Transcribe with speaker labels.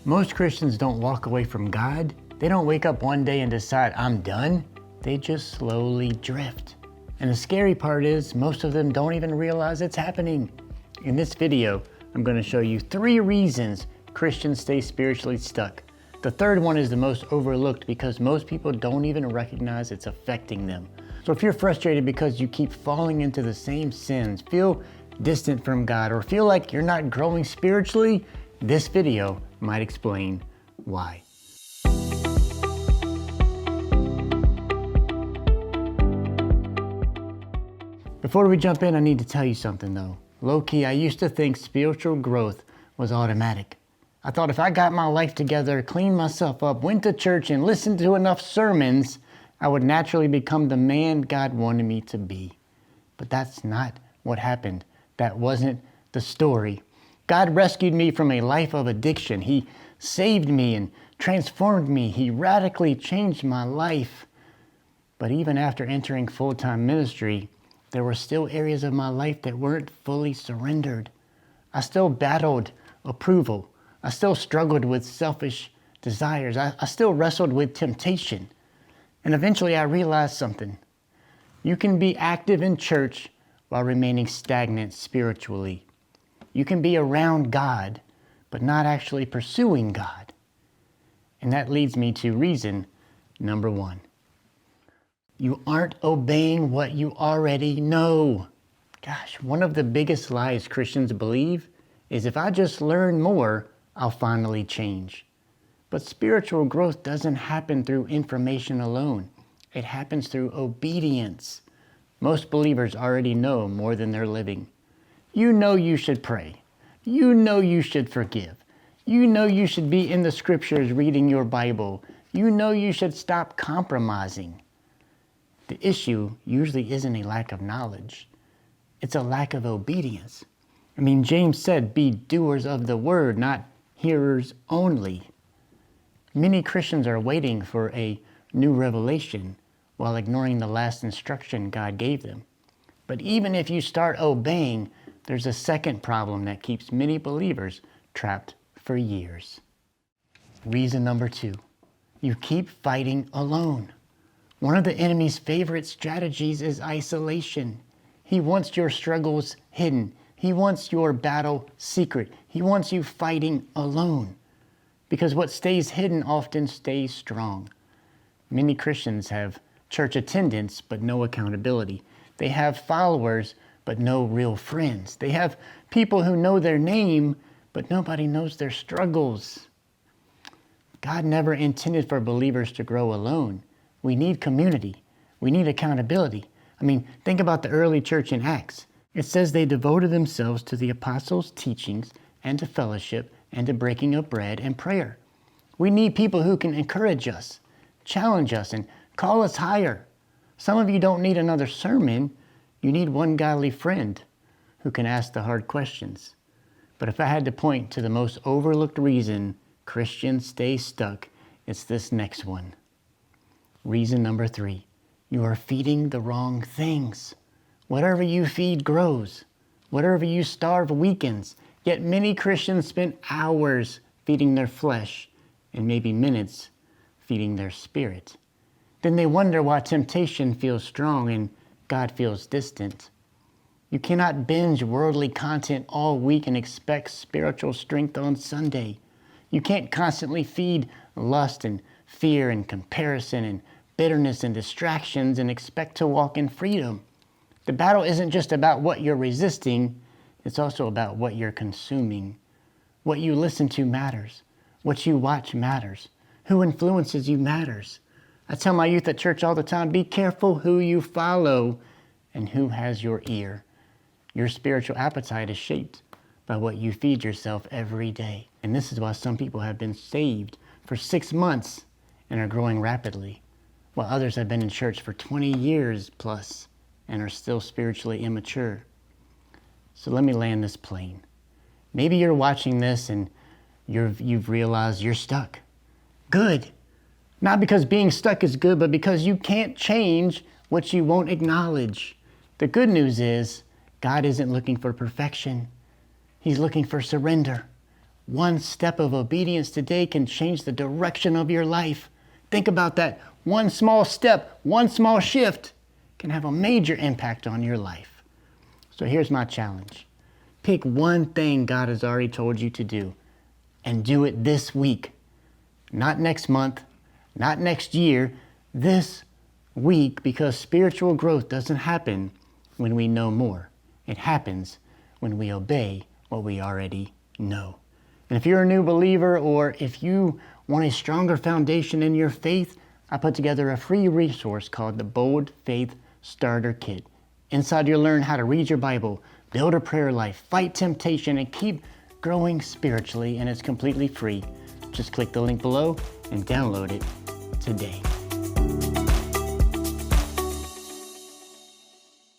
Speaker 1: Most Christians don't walk away from God. They don't wake up one day and decide, I'm done. They just slowly drift. And the scary part is, most of them don't even realize it's happening. In this video, I'm going to show you 3 reasons Christians stay spiritually stuck. The third one is the most overlooked because most people don't even recognize it's affecting them. So if you're frustrated because you keep falling into the same sins, feel distant from God, or feel like you're not growing spiritually, this video might explain why. Before we jump in, I need to tell you something though. Low-key, I used to think spiritual growth was automatic. I thought if I got my life together, cleaned myself up, went to church, and listened to enough sermons, I would naturally become the man God wanted me to be. But that's not what happened. That wasn't the story. God rescued me from a life of addiction. He saved me and transformed me. He radically changed my life. But even after entering full-time ministry, there were still areas of my life that weren't fully surrendered. I still battled approval. I still struggled with selfish desires. I still wrestled with temptation. And eventually I realized something. You can be active in church while remaining stagnant spiritually. You can be around God, but not actually pursuing God. And that leads me to reason number 1. You aren't obeying what you already know. Gosh, one of the biggest lies Christians believe is if I just learn more, I'll finally change. But spiritual growth doesn't happen through information alone. It happens through obedience. Most believers already know more than they're living. You know you should pray. You know you should forgive. You know you should be in the scriptures reading your Bible. You know you should stop compromising. The issue usually isn't a lack of knowledge. It's a lack of obedience. I mean, James said, be doers of the word, not hearers only. Many Christians are waiting for a new revelation while ignoring the last instruction God gave them. But even if you start obeying, there's a second problem that keeps many believers trapped for years. Reason number 2, you keep fighting alone. One of the enemy's favorite strategies is isolation. He wants your struggles hidden. He wants your battle secret. He wants you fighting alone. Because what stays hidden often stays strong. Many Christians have church attendance, but no accountability. They have followers, but no real friends. They have people who know their name, but nobody knows their struggles. God never intended for believers to grow alone. We need community. We need accountability. I mean, think about the early church in Acts. It says they devoted themselves to the apostles' teachings and to fellowship and to breaking of bread and prayer. We need people who can encourage us, challenge us, and call us higher. Some of you don't need another sermon. You need one godly friend who can ask the hard questions. But if I had to point to the most overlooked reason Christians stay stuck, it's this next one. Reason number 3, you are feeding the wrong things. Whatever you feed grows. Whatever you starve weakens. Yet many Christians spend hours feeding their flesh and maybe minutes feeding their spirit. Then they wonder why temptation feels strong and God feels distant. You cannot binge worldly content all week and expect spiritual strength on Sunday. You can't constantly feed lust and fear and comparison and bitterness and distractions and expect to walk in freedom. The battle isn't just about what you're resisting, it's also about what you're consuming. What you listen to matters. What you watch matters. Who influences you matters. I tell my youth at church all the time, be careful who you follow and who has your ear. Your spiritual appetite is shaped by what you feed yourself every day. And this is why some people have been saved for 6 months and are growing rapidly, while others have been in church for 20 years plus and are still spiritually immature. So let me land this plane. Maybe you're watching this and you've realized you're stuck. Good. Not because being stuck is good, but because you can't change what you won't acknowledge. The good news is God isn't looking for perfection. He's looking for surrender. One step of obedience today can change the direction of your life. Think about that. One small step, one small shift can have a major impact on your life. So here's my challenge. Pick one thing God has already told you to do and do it this week. Not next month, not next year, this week, because spiritual growth doesn't happen when we know more. It happens when we obey what we already know. And if you're a new believer, or if you want a stronger foundation in your faith, I put together a free resource called the Bold Faith Starter Kit. Inside you'll learn how to read your Bible, build a prayer life, fight temptation, and keep growing spiritually, and it's completely free. Just click the link below and download it today.